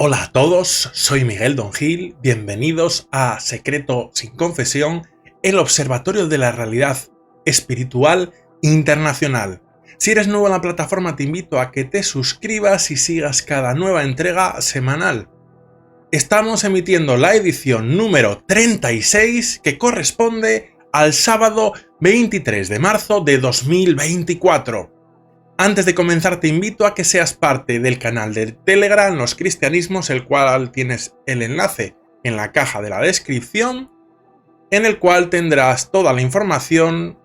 Hola a todos, soy Miguel Don Gil, bienvenidos a Secreto sin Confesión, el observatorio de la realidad espiritual internacional. Si eres nuevo en la plataforma te invito a que te suscribas y sigas cada nueva entrega semanal. Estamos emitiendo la edición número 36 que corresponde al sábado 23 de marzo de 2024. Antes de comenzar te invito a que seas parte del canal de Telegram Los Cristianismos, el cual tienes el enlace en la caja de la descripción, en el cual tendrás toda la información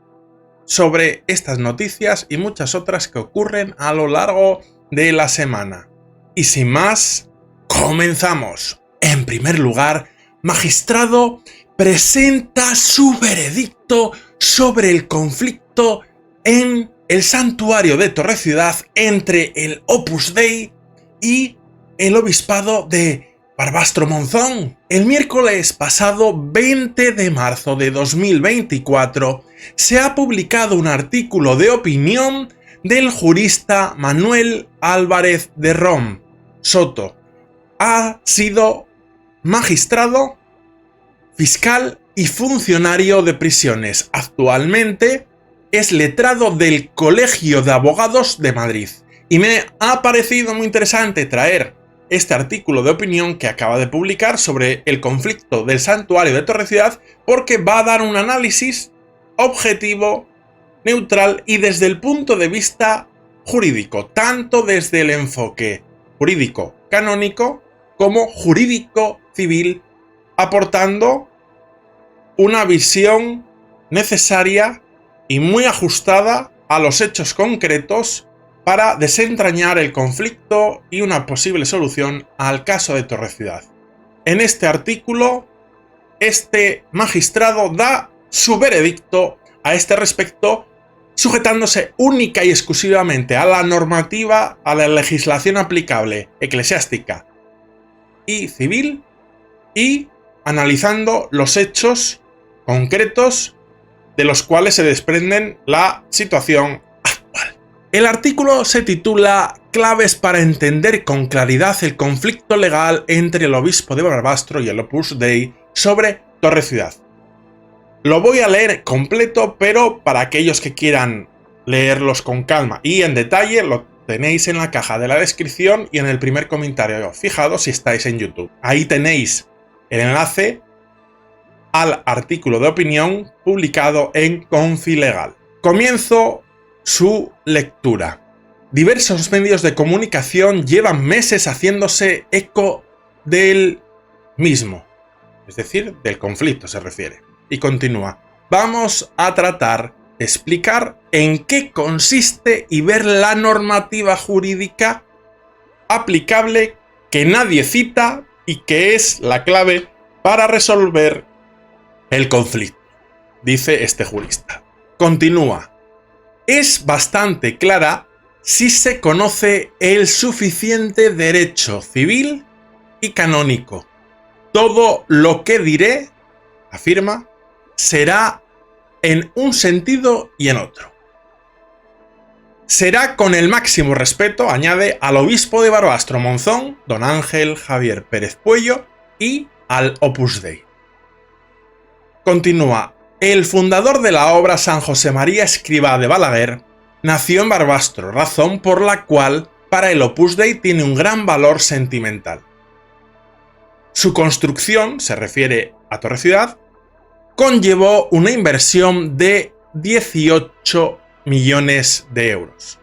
sobre estas noticias y muchas otras que ocurren a lo largo de la semana. Y sin más, comenzamos. En primer lugar, magistrado presenta su veredicto sobre el conflicto en el santuario de Torre-Ciudad entre el Opus Dei y el obispado de Barbastro-Monzón. El miércoles pasado 20 de marzo de 2024 se ha publicado un artículo de opinión del jurista Manuel Álvarez de Rom Soto. Ha sido magistrado, fiscal y funcionario de prisiones. Actualmente es letrado del Colegio de Abogados de Madrid. Y me ha parecido muy interesante traer este artículo de opinión que acaba de publicar sobre el conflicto del santuario de Torre-Ciudad, porque va a dar un análisis objetivo, neutral y desde el punto de vista jurídico, tanto desde el enfoque jurídico canónico como jurídico civil, aportando una visión necesaria y muy ajustada a los hechos concretos para desentrañar el conflicto y una posible solución al caso de Torre-Ciudad. En este artículo, este magistrado da su veredicto a este respecto, sujetándose única y exclusivamente a la normativa, a la legislación aplicable eclesiástica y civil, y analizando los hechos concretos de los cuales se desprenden la situación actual. El artículo se titula Claves para entender con claridad el conflicto legal entre el obispo de Barbastro y el Opus Dei sobre Torre-Ciudad. Lo voy a leer completo, pero para aquellos que quieran leerlos con calma y en detalle, lo tenéis en la caja de la descripción y en el primer comentario fijado si estáis en YouTube. Ahí tenéis el enlace al artículo de opinión publicado en Confilegal. Comienzo su lectura. Diversos medios de comunicación llevan meses haciéndose eco del mismo, es decir, del conflicto se refiere. Y continúa. Vamos a tratar de explicar en qué consiste y ver la normativa jurídica aplicable que nadie cita y que es la clave para resolver el conflicto, dice este jurista. Continúa. Es bastante clara si se conoce el suficiente derecho civil y canónico. Todo lo que diré, afirma, será en un sentido y en otro. Será con el máximo respeto, añade, al obispo de Barbastro-Monzón, don Ángel Javier Pérez Puello, y al Opus Dei. Continúa. El fundador de la obra, San José María Escrivá de Balaguer, nació en Barbastro, razón por la cual para el Opus Dei tiene un gran valor sentimental. Su construcción, se refiere a Torre-Ciudad, conllevó una inversión de 18 millones de euros.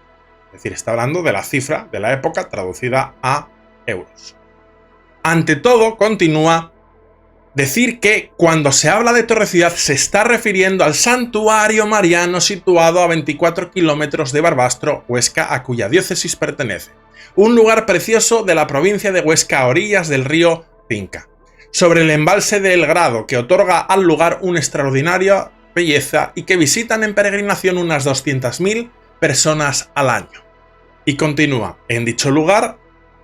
Es decir, está hablando de la cifra de la época traducida a euros. Ante todo, continúa, decir que cuando se habla de Torre-Ciudad se está refiriendo al santuario mariano situado a 24 kilómetros de Barbastro, Huesca, a cuya diócesis pertenece. Un lugar precioso de la provincia de Huesca a orillas del río Cinca, sobre el embalse del Grado, que otorga al lugar una extraordinaria belleza y que visitan en peregrinación unas 200.000 personas al año. Y continúa, en dicho lugar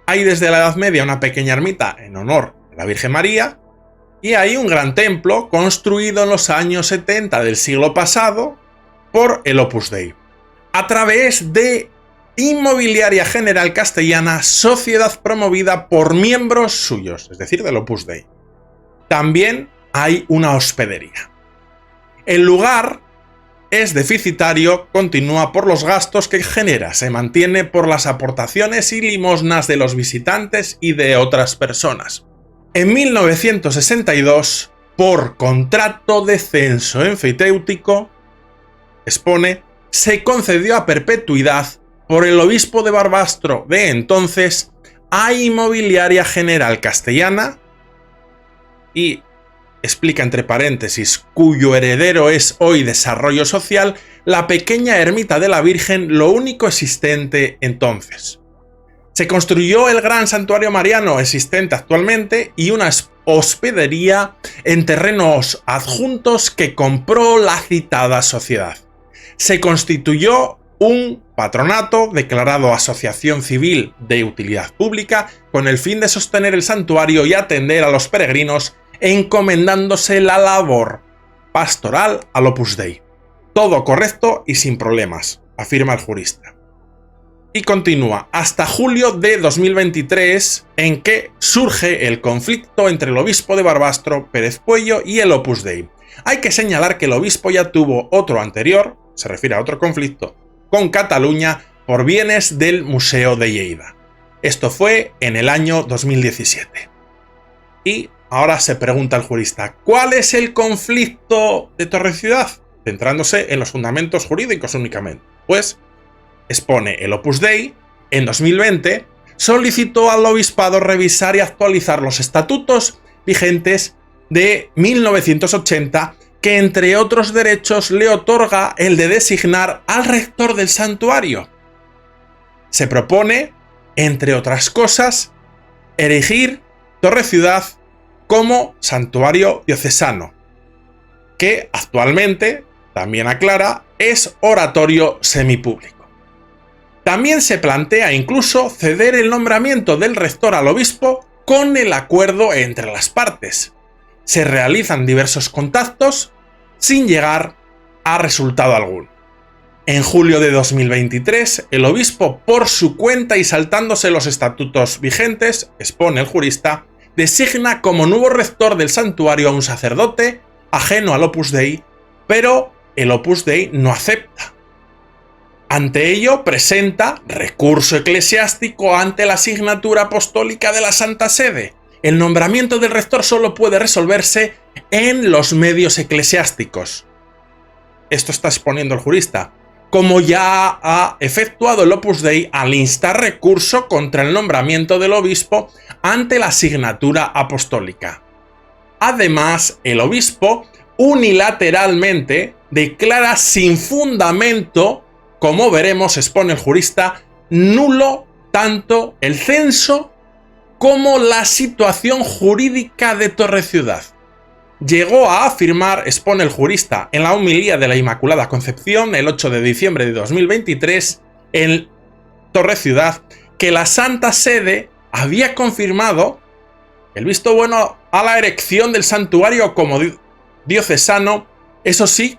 hay desde la Edad Media una pequeña ermita en honor a la Virgen María, y hay un gran templo construido en los años 70 del siglo pasado por el Opus Dei. A través de Inmobiliaria General Castellana, sociedad promovida por miembros suyos, es decir, del Opus Dei. También hay una hospedería. El lugar es deficitario, continúa por los gastos que genera, se mantiene por las aportaciones y limosnas de los visitantes y de otras personas. En 1962, por contrato de censo enfiteutíco, expone, se concedió a perpetuidad por el obispo de Barbastro de entonces a Inmobiliaria General Castellana y explica entre paréntesis, cuyo heredero es hoy Desarrollo Social, la pequeña ermita de la Virgen, lo único existente entonces. Se construyó el gran santuario mariano existente actualmente y una hospedería en terrenos adjuntos que compró la citada sociedad. Se constituyó un patronato declarado asociación civil de utilidad pública con el fin de sostener el santuario y atender a los peregrinos, encomendándose la labor pastoral al Opus Dei. Todo correcto y sin problemas, afirma el jurista. Y continúa, hasta julio de 2023, en que surge el conflicto entre el obispo de Barbastro, Pérez Puello, y el Opus Dei. Hay que señalar que el obispo ya tuvo otro anterior, se refiere a otro conflicto, con Cataluña por bienes del Museo de Lleida. Esto fue en el año 2017. Y ahora se pregunta el jurista, ¿cuál es el conflicto de Torre-Ciudad? Centrándose en los fundamentos jurídicos únicamente. Pues expone el Opus Dei, en 2020, solicitó al obispado revisar y actualizar los estatutos vigentes de 1980, que entre otros derechos le otorga el de designar al rector del santuario. Se propone, entre otras cosas, erigir Torre-Ciudad como santuario diocesano, que actualmente, también aclara, es oratorio semipúblico. También se plantea incluso ceder el nombramiento del rector al obispo con el acuerdo entre las partes. Se realizan diversos contactos sin llegar a resultado alguno. En julio de 2023, el obispo, por su cuenta y saltándose los estatutos vigentes, expone el jurista, designa como nuevo rector del santuario a un sacerdote ajeno al Opus Dei, pero el Opus Dei no acepta. Ante ello, presenta recurso eclesiástico ante la Signatura Apostólica de la Santa Sede. El nombramiento del rector solo puede resolverse en los medios eclesiásticos. Esto está exponiendo el jurista, como ya ha efectuado el Opus Dei al instar recurso contra el nombramiento del obispo ante la Signatura Apostólica. Además, el obispo unilateralmente declara sin fundamento, como veremos, expone el jurista, nulo tanto el censo como la situación jurídica de Torre-Ciudad. Llegó a afirmar, expone el jurista, en la homilía de la Inmaculada Concepción el 8 de diciembre de 2023 en Torre-Ciudad, que la Santa Sede había confirmado el visto bueno a la erección del santuario como diocesano, eso sí,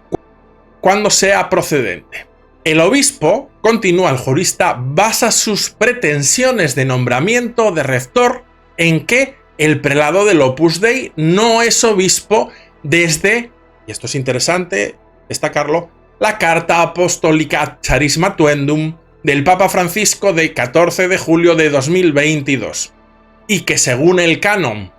cuando sea procedente. El obispo, continúa el jurista, basa sus pretensiones de nombramiento de rector en que el prelado del Opus Dei no es obispo desde, y esto es interesante destacarlo, la Carta Apostólica Charismatuendum del Papa Francisco de 14 de julio de 2022, y que según el canon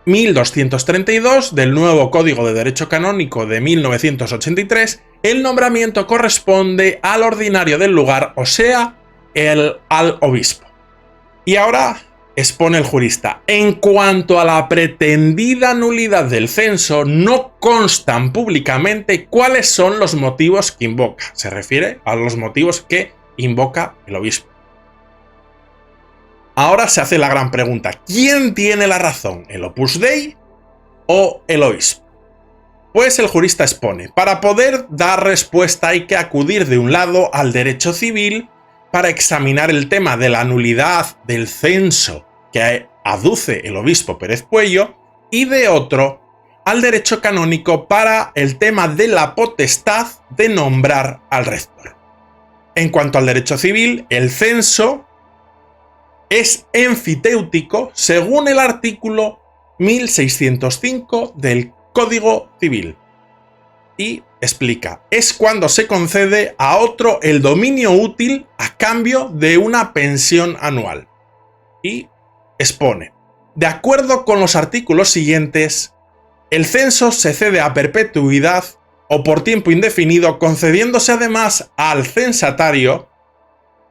1232 del nuevo Código de Derecho Canónico de 1983, el nombramiento corresponde al ordinario del lugar, o sea, al obispo. Y ahora expone el jurista, en cuanto a la pretendida nulidad del censo, no constan públicamente cuáles son los motivos que invoca. Se refiere a los motivos que invoca el obispo. Ahora se hace la gran pregunta, ¿quién tiene la razón, el Opus Dei o el obispo? Pues el jurista expone, para poder dar respuesta hay que acudir de un lado al derecho civil para examinar el tema de la nulidad del censo que aduce el obispo Pérez Puello y de otro al derecho canónico para el tema de la potestad de nombrar al rector. En cuanto al derecho civil, el censo es emfitéutico según el artículo 1605 del Código Civil. Y explica, es cuando se concede a otro el dominio útil a cambio de una pensión anual. Y expone, de acuerdo con los artículos siguientes, el censo se cede a perpetuidad o por tiempo indefinido, concediéndose además al censatario,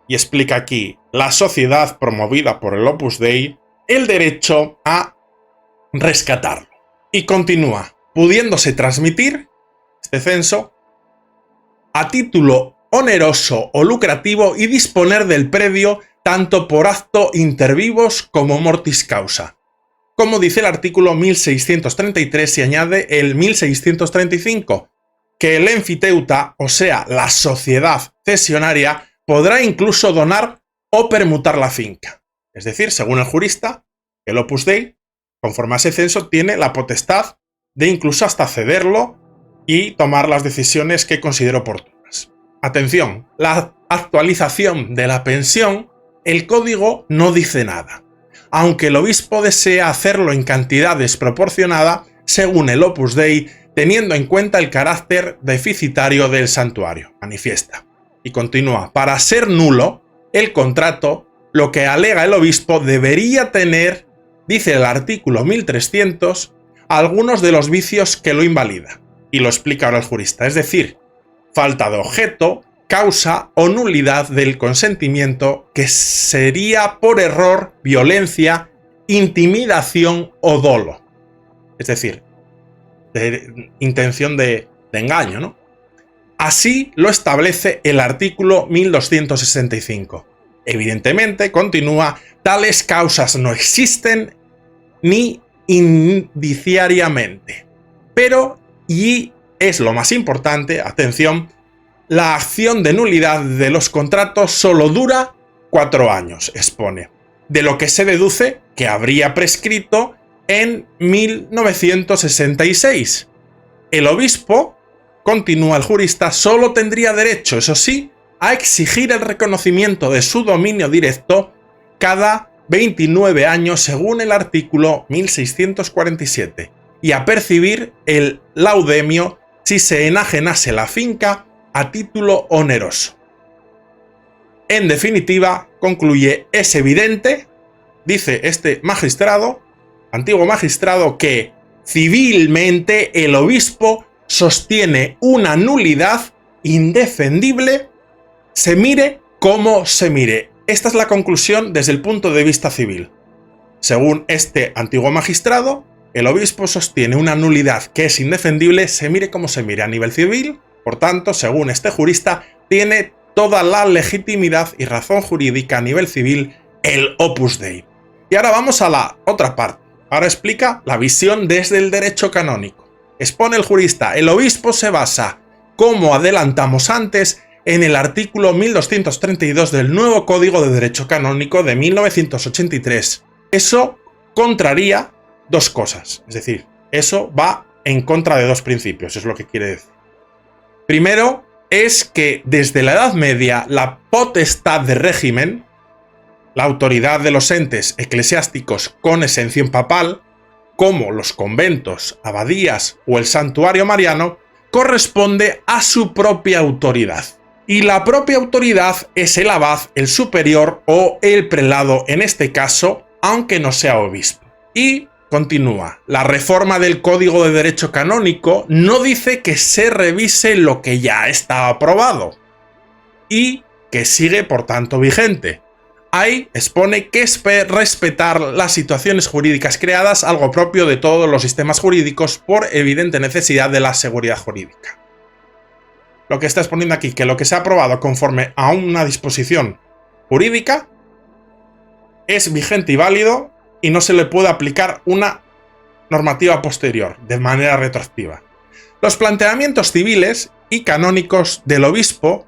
y explica aquí, la sociedad promovida por el Opus Dei, el derecho a rescatarlo. Y continúa, pudiéndose transmitir este censo a título oneroso o lucrativo y disponer del predio tanto por acto inter vivos como mortis causa. Como dice el artículo 1633 y añade el 1635, que el enfiteuta, o sea, la sociedad cesionaria, podrá incluso donar o permutar la finca. Es decir, según el jurista, el Opus Dei, conforme a ese censo, tiene la potestad de incluso hasta cederlo y tomar las decisiones que considere oportunas. Atención, la actualización de la pensión, el código no dice nada, aunque el obispo desea hacerlo en cantidad desproporcionada según el Opus Dei, teniendo en cuenta el carácter deficitario del santuario, manifiesta. Y continúa, para ser nulo, el contrato, lo que alega el obispo, debería tener, dice el artículo 1300, algunos de los vicios que lo invalidan. Y lo explica ahora el jurista, es decir, falta de objeto, causa o nulidad del consentimiento, que sería por error, violencia, intimidación o dolo. Es decir, de intención de engaño, ¿no? Así lo establece el artículo 1265. Evidentemente, continúa, tales causas no existen ni indiciariamente. Pero, y es lo más importante, atención, la acción de nulidad de los contratos solo dura 4 años, expone, de lo que se deduce que habría prescrito en 1966. El obispo, continúa el jurista, solo tendría derecho, eso sí, a exigir el reconocimiento de su dominio directo cada 29 años según el artículo 1647 y a percibir el laudemio si se enajenase la finca a título oneroso. En definitiva, concluye, es evidente, dice este magistrado, antiguo magistrado, que civilmente el obispo sostiene una nulidad indefendible, se mire como se mire. Esta es la conclusión desde el punto de vista civil. Según este antiguo magistrado, el obispo sostiene una nulidad que es indefendible, se mire como se mire a nivel civil. Por tanto, según este jurista, tiene toda la legitimidad y razón jurídica a nivel civil el Opus Dei. Y ahora vamos a la otra parte. Ahora explica la visión desde el derecho canónico. Expone el jurista, el obispo se basa, como adelantamos antes, en el artículo 1232 del nuevo Código de Derecho Canónico de 1983. Eso contraría dos cosas, es decir, eso va en contra de dos principios, es lo que quiere decir. Primero, es que desde la Edad Media la potestad de régimen, la autoridad de los entes eclesiásticos con exención papal, como los conventos, abadías o el santuario mariano, corresponde a su propia autoridad. Y la propia autoridad es el abad, el superior o el prelado en este caso, aunque no sea obispo. Y continúa, la reforma del Código de Derecho Canónico no dice que se revise lo que ya está aprobado y que sigue por tanto vigente. Ahí expone que es respetar las situaciones jurídicas creadas, algo propio de todos los sistemas jurídicos por evidente necesidad de la seguridad jurídica. Lo que está exponiendo aquí, que lo que se ha aprobado conforme a una disposición jurídica es vigente y válido y no se le puede aplicar una normativa posterior de manera retroactiva. Los planteamientos civiles y canónicos del obispo,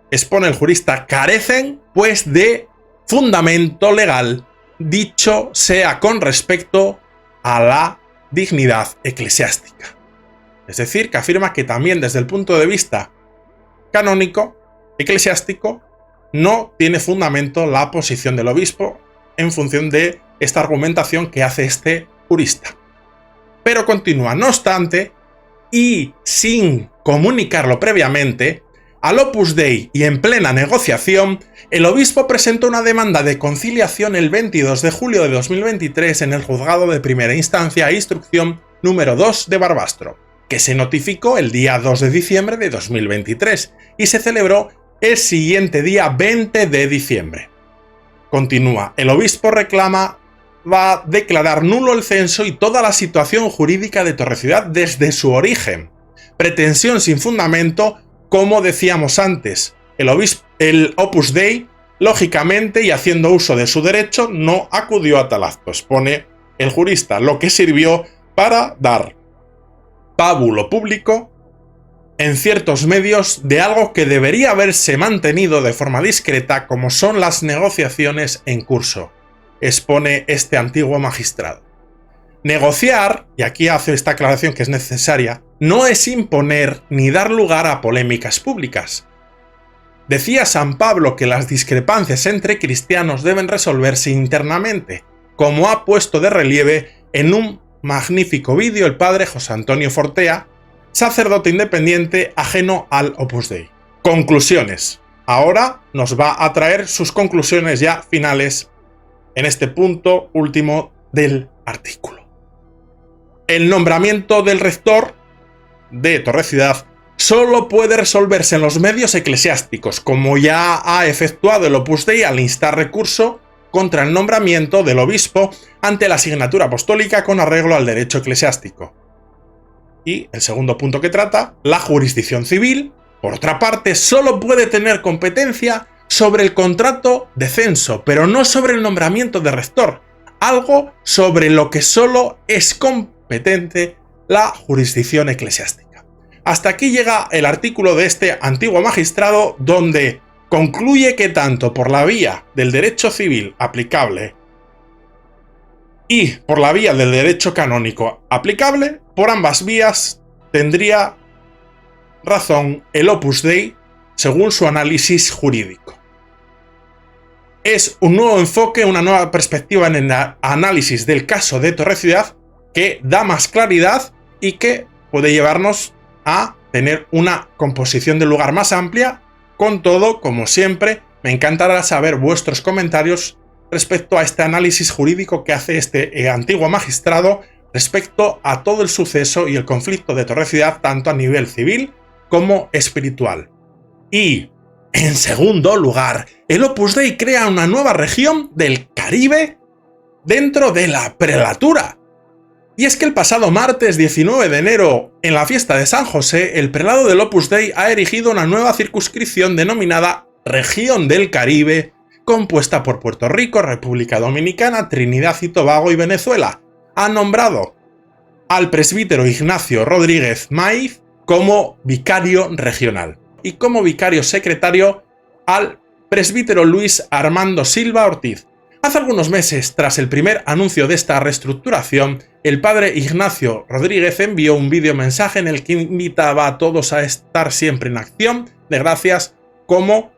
expone el jurista, carecen pues de fundamento legal, dicho sea con respecto a la dignidad eclesiástica. Es decir, que afirma que también desde el punto de vista canónico, eclesiástico, no tiene fundamento la posición del obispo en función de esta argumentación que hace este jurista. Pero continúa, no obstante, y sin comunicarlo previamente, al Opus Dei y en plena negociación, el obispo presentó una demanda de conciliación el 22 de julio de 2023 en el juzgado de primera instancia e instrucción número 2 de Barbastro, que se notificó el día 2 de diciembre de 2023 y se celebró el siguiente día 20 de diciembre. Continúa, el obispo reclama va a declarar nulo el censo y toda la situación jurídica de Torreciudad desde su origen. Pretensión sin fundamento, como decíamos antes. El Opus Dei, lógicamente y haciendo uso de su derecho, no acudió a tal acto, expone el jurista, lo que sirvió para dar pábulo público en ciertos medios de algo que debería haberse mantenido de forma discreta, como son las negociaciones en curso, expone este antiguo magistrado. Negociar, y aquí hace esta aclaración que es necesaria, no es imponer ni dar lugar a polémicas públicas. Decía San Pablo que las discrepancias entre cristianos deben resolverse internamente, como ha puesto de relieve en un magnífico vídeo el padre José Antonio Fortea, sacerdote independiente ajeno al Opus Dei. Conclusiones. Ahora nos va a traer sus conclusiones ya finales en este punto último del artículo. El nombramiento del rector de Torreciudad solo puede resolverse en los medios eclesiásticos, como ya ha efectuado el Opus Dei al instar recurso contra el nombramiento del obispo ante la asignatura apostólica con arreglo al derecho eclesiástico. Y el segundo punto que trata, la jurisdicción civil, por otra parte, solo puede tener competencia sobre el contrato de censo, pero no sobre el nombramiento de rector, algo sobre lo que solo es competente la jurisdicción eclesiástica. Hasta aquí llega el artículo de este antiguo magistrado, donde concluye que tanto por la vía del derecho civil aplicable y por la vía del derecho canónico aplicable, por ambas vías tendría razón el Opus Dei según su análisis jurídico. Es un nuevo enfoque, una nueva perspectiva en el análisis del caso de Torreciudad que da más claridad y que puede llevarnos a tener una composición del lugar más amplia. Con todo, como siempre, me encantará saber vuestros comentarios respecto a este análisis jurídico que hace este antiguo magistrado respecto a todo el suceso y el conflicto de Torreciudad, tanto a nivel civil como espiritual. Y, en segundo lugar, el Opus Dei crea una nueva región del Caribe dentro de la prelatura. Y es que el pasado martes 19 de enero, en la fiesta de San José, el prelado del Opus Dei ha erigido una nueva circunscripción denominada Región del Caribe, compuesta por Puerto Rico, República Dominicana, Trinidad y Tobago y Venezuela. Ha nombrado al presbítero Ignacio Rodríguez Maiz como vicario regional y como vicario secretario al presbítero Luis Armando Silva Ortiz. Hace algunos meses, tras el primer anuncio de esta reestructuración, el padre Ignacio Rodríguez envió un videomensaje en el que invitaba a todos a estar siempre en acción de gracias, como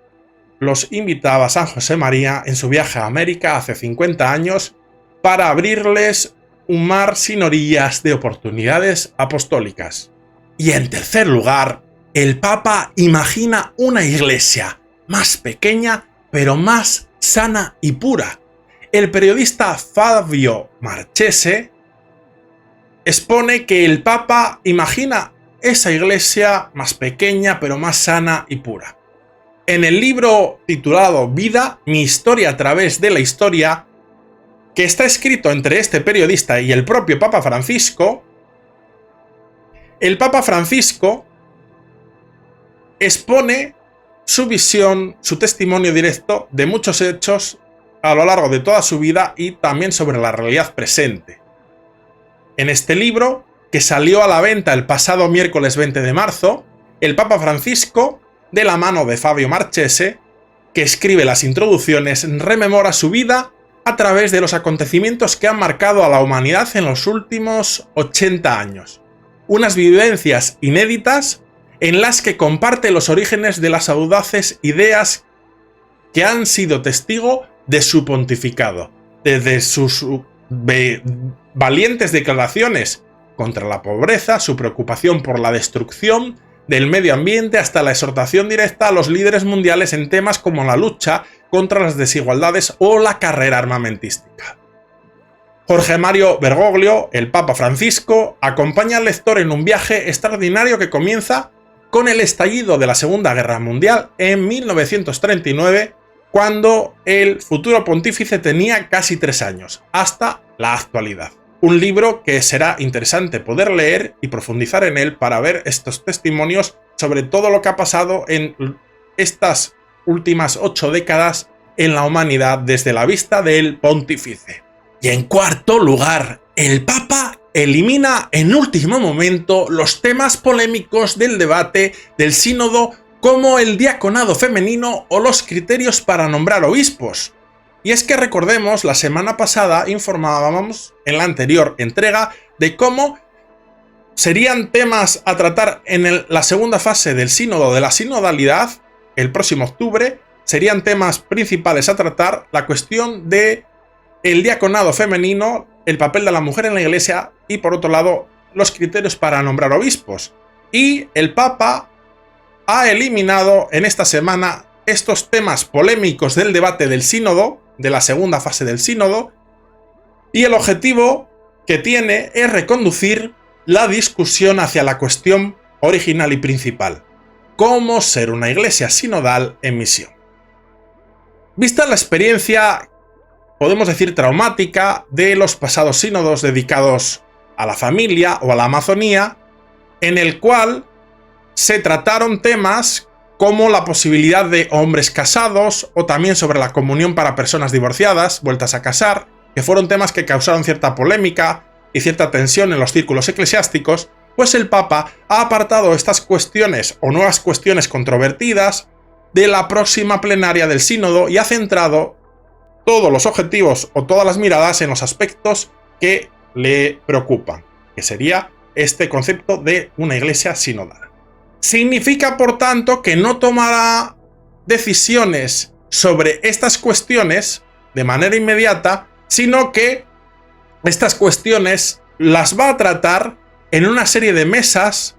los invitaba San José María en su viaje a América hace 50 años para abrirles un mar sin orillas de oportunidades apostólicas. Y en tercer lugar, el Papa imagina una iglesia más pequeña pero más sana y pura. El periodista Fabio Marchese expone que el Papa imagina esa iglesia más pequeña pero más sana y pura. En el libro titulado Vida, mi historia a través de la historia, que está escrito entre este periodista y el propio Papa Francisco, el Papa Francisco expone su visión, su testimonio directo de muchos hechos a lo largo de toda su vida y también sobre la realidad presente. En este libro, que salió a la venta el pasado miércoles 20 de marzo, el Papa Francisco, de la mano de Fabio Marchese, que escribe las introducciones, rememora su vida a través de los acontecimientos que han marcado a la humanidad en los últimos 80 años. Unas vivencias inéditas en las que comparte los orígenes de las audaces ideas que han sido testigo de su pontificado, desde sus valientes declaraciones contra la pobreza, su preocupación por la destrucción del medio ambiente, hasta la exhortación directa a los líderes mundiales en temas como la lucha contra las desigualdades o la carrera armamentística. Jorge Mario Bergoglio, el Papa Francisco, acompaña al lector en un viaje extraordinario que comienza con el estallido de la Segunda Guerra Mundial en 1939, cuando el futuro pontífice tenía casi 3 años, hasta la actualidad. Un libro que será interesante poder leer y profundizar en él para ver estos testimonios sobre todo lo que ha pasado en estas últimas 8 décadas en la humanidad desde la vista del pontífice. Y en cuarto lugar, el Papa elimina en último momento los temas polémicos del debate del sínodo como el diaconado femenino o los criterios para nombrar obispos. Y es que recordemos, la semana pasada informábamos en la anterior entrega de cómo serían temas a tratar en la segunda fase del sínodo de la sinodalidad, el próximo octubre, serían temas principales a tratar la cuestión de el diaconado femenino, el papel de la mujer en la iglesia y por otro lado los criterios para nombrar obispos. Y el Papa ha eliminado en esta semana estos temas polémicos del debate del sínodo, de la segunda fase del sínodo, y el objetivo que tiene es reconducir la discusión hacia la cuestión original y principal: cómo ser una iglesia sinodal en misión. Vista la experiencia, podemos decir traumática, de los pasados sínodos dedicados a la familia o a la Amazonía, en el cual se trataron temas como la posibilidad de hombres casados o también sobre la comunión para personas divorciadas, vueltas a casar, que fueron temas que causaron cierta polémica y cierta tensión en los círculos eclesiásticos, pues el Papa ha apartado estas cuestiones o nuevas cuestiones controvertidas de la próxima plenaria del sínodo y ha centrado todos los objetivos o todas las miradas en los aspectos que le preocupan, que sería este concepto de una iglesia sinodal. Significa, por tanto, que no tomará decisiones sobre estas cuestiones de manera inmediata, sino que estas cuestiones las va a tratar en una serie de mesas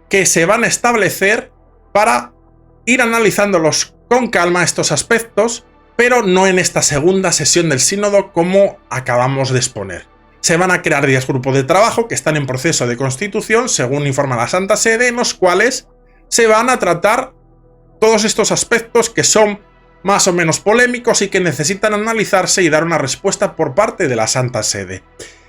que se van a establecer para ir analizándolos con calma estos aspectos, pero no en esta segunda sesión del sínodo como acabamos de exponer. Se van a crear 10 grupos de trabajo que están en proceso de constitución, según informa la Santa Sede, en los cuales se van a tratar todos estos aspectos que son más o menos polémicos y que necesitan analizarse y dar una respuesta por parte de la Santa Sede.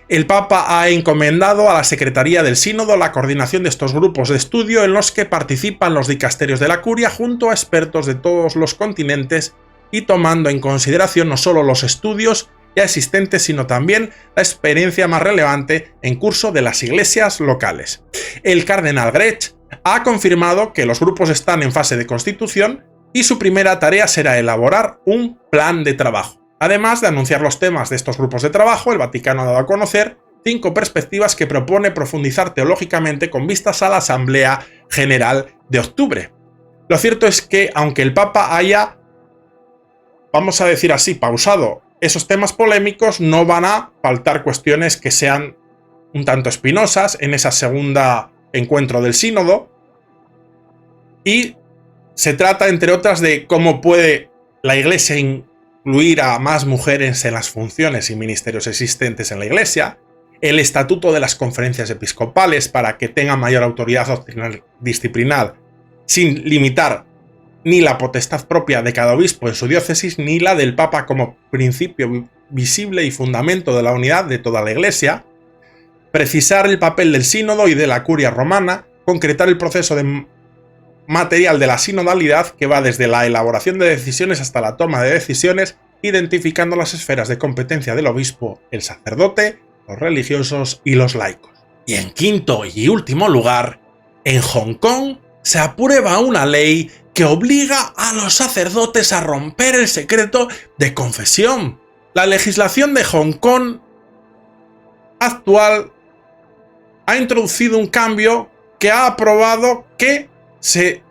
El Papa ha encomendado a la Secretaría del Sínodo la coordinación de estos grupos de estudio en los que participan los dicasterios de la Curia junto a expertos de todos los continentes y tomando en consideración no solo los estudios ya existentes, sino también la experiencia más relevante en curso de las iglesias locales. El cardenal Grech ha confirmado que los grupos están en fase de constitución y su primera tarea será elaborar un plan de trabajo. Además de anunciar los temas de estos grupos de trabajo, el Vaticano ha dado a conocer 5 perspectivas que propone profundizar teológicamente con vistas a la Asamblea General de octubre. Lo cierto es que, aunque el Papa haya, vamos a decir así, pausado esos temas polémicos, no van a faltar cuestiones que sean un tanto espinosas en esa segunda encuentro del sínodo, y se trata, entre otras, de cómo puede la Iglesia incluir a más mujeres en las funciones y ministerios existentes en la Iglesia, el estatuto de las conferencias episcopales para que tengan mayor autoridad doctrinal disciplinar, sin limitar ni la potestad propia de cada obispo en su diócesis, ni la del Papa como principio visible y fundamento de la unidad de toda la Iglesia, precisar el papel del sínodo y de la curia romana, concretar el proceso material de la sinodalidad que va desde la elaboración de decisiones hasta la toma de decisiones, identificando las esferas de competencia del obispo, el sacerdote, los religiosos y los laicos. Y en quinto y último lugar, en Hong Kong se aprueba una ley que obliga a los sacerdotes a romper el secreto de confesión. La legislación de Hong Kong actual ha introducido un cambio que ha aprobado que se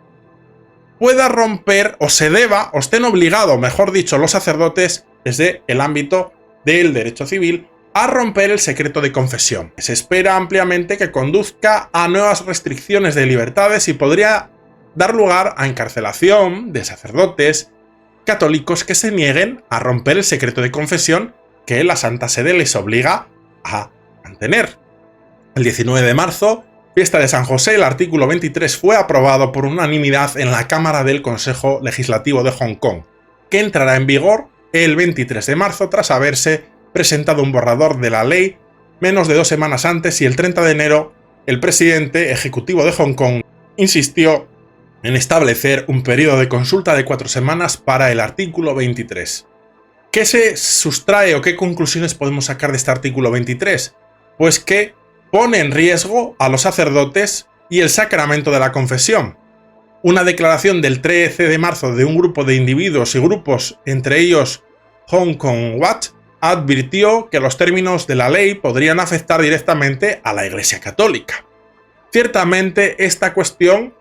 pueda romper o se deba o estén obligados, mejor dicho, los sacerdotes desde el ámbito del derecho civil a romper el secreto de confesión. Se espera ampliamente que conduzca a nuevas restricciones de libertades y podría dar lugar a encarcelación de sacerdotes católicos que se nieguen a romper el secreto de confesión que la Santa Sede les obliga a mantener. El 19 de marzo, fiesta de San José, el artículo 23 fue aprobado por unanimidad en la Cámara del Consejo Legislativo de Hong Kong, que entrará en vigor el 23 de marzo tras haberse presentado un borrador de la ley menos de 2 semanas antes, y el 30 de enero el presidente ejecutivo de Hong Kong insistió en establecer un periodo de consulta de 4 semanas para el artículo 23. ¿Qué se sustrae o qué conclusiones podemos sacar de este artículo 23? Pues que pone en riesgo a los sacerdotes y el sacramento de la confesión. Una declaración del 13 de marzo de un grupo de individuos y grupos, entre ellos Hong Kong Watch, advirtió que los términos de la ley podrían afectar directamente a la Iglesia Católica. Ciertamente esta cuestión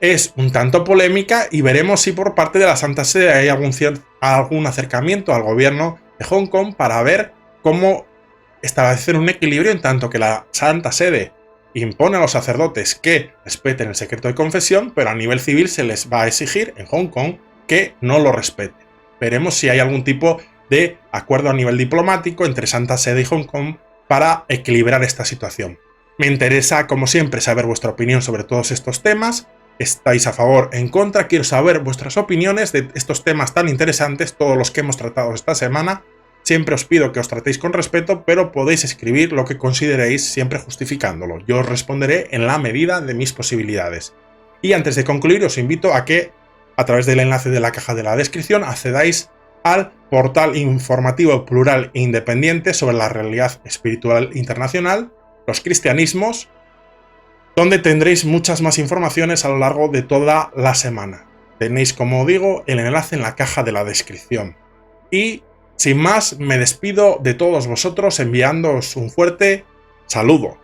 es un tanto polémica y veremos si por parte de la Santa Sede hay algún acercamiento al gobierno de Hong Kong para ver cómo establecer un equilibrio en tanto que la Santa Sede impone a los sacerdotes que respeten el secreto de confesión, pero a nivel civil se les va a exigir en Hong Kong que no lo respeten. Veremos si hay algún tipo de acuerdo a nivel diplomático entre Santa Sede y Hong Kong para equilibrar esta situación. Me interesa, como siempre, saber vuestra opinión sobre todos estos temas. ¿Estáis a favor o en contra? Quiero saber vuestras opiniones de estos temas tan interesantes, todos los que hemos tratado esta semana. Siempre os pido que os tratéis con respeto, pero podéis escribir lo que consideréis, siempre justificándolo. Yo os responderé en la medida de mis posibilidades. Y antes de concluir, os invito a que, a través del enlace de la caja de la descripción, accedáis al portal informativo plural e independiente sobre la realidad espiritual internacional, los cristianismos, donde tendréis muchas más informaciones a lo largo de toda la semana. Tenéis, como digo, el enlace en la caja de la descripción. Y sin más, me despido de todos vosotros enviándoos un fuerte saludo.